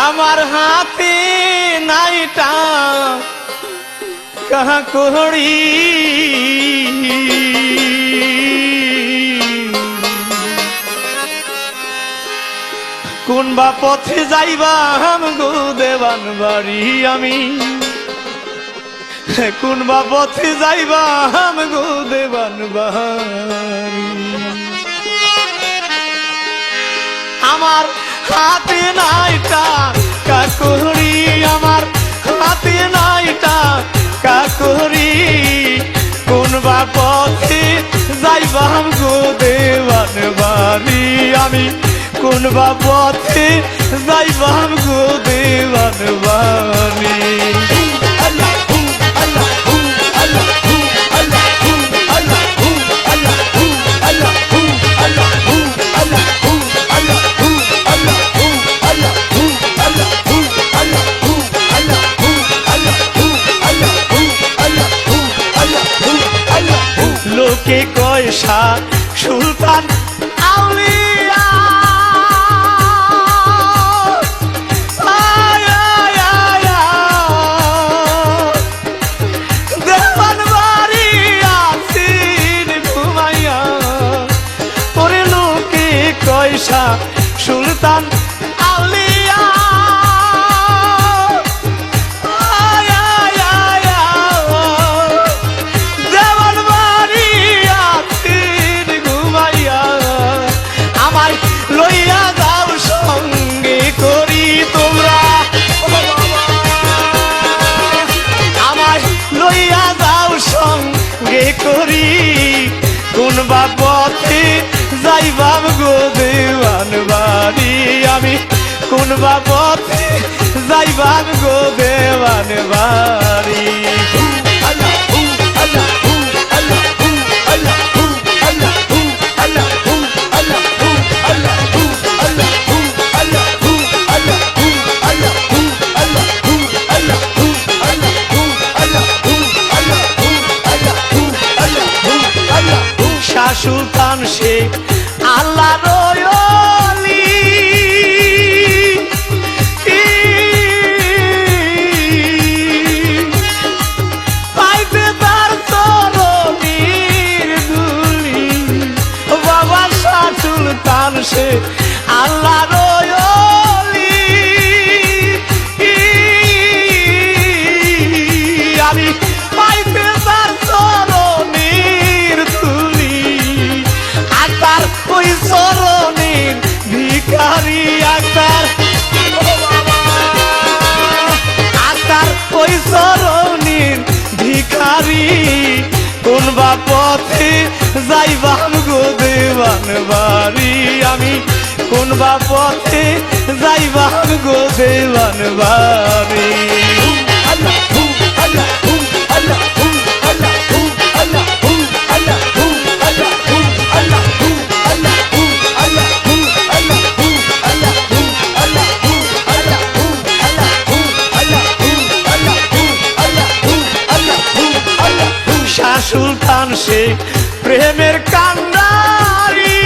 আমার হাতে নাইটা কাহা কোহড়ি কোন বা পথে যাইবা গো দেবান বাড়ি আমি কোন বা পথে যাইবা গো দেবান বাড়ি আমার হাতে নাইটা কাকড়ি আমার হাতে নাইটা কাকড়ি কোন বা পথে যাইবা গো দেবান বাড়ি আমি কোন বা পথে যাইবা গো দেবান বাড়ি লোকে কয় শাহ সুলতান আউলিয়া দেওয়ান বাড়ি আছেন ঘুমাইয়া ওরে লোকে কয় শাহ সুলতান আউলিয়া লইয়া যাও সঙ্গে করি তোমরা আমায় লইয়া যাও সঙ্গে করি কোন বা পথে যাইবা গো দেওয়ান বাড়ি আমি কোন বা পথে যাইবা গো দেওয়ান বাড়ি সুলতান শেখ আল্লাহ রয়লি পাইতে তার চরণের ধুলি বাবা শাহ সুলতান শেখ আল্লাহ রয়লি আমি পাইতে তার চরণের ধুলি আক্তার ওই চরণের ভিখারি আক্তার আক্তার ওই চরণের ভিখারি কোন বা পথে যাইবা গো দেওয়ান বাড়ি আমি কোন বা পথে যাইবা গো দেওয়ান বাড়ি শাহ সুলতান শেখ প্রেমের কান্ডারি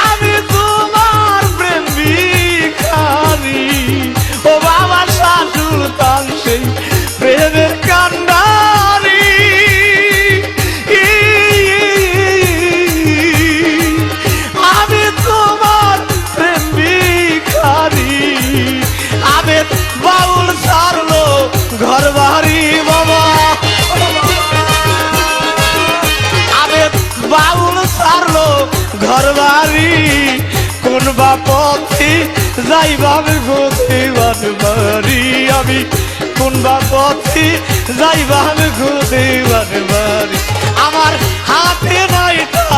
আমি তোমার প্রেম ভিখারি ও বাবা শাহ সুলতান শেখ প্রেমের কান্ডারি আমি তোমার প্রেম ভিখারি আবেদ বাউল সারলো ঘর বাড়ি বাবা আবেদ বাউল সারলো ঘর বাড়ি কোন বা পথে যাইবা গো দেওয়ান বাড়ি আমি কোন বা পথে যাইবা গো দেওয়ান বাড়ি আমার হাতে নাইটা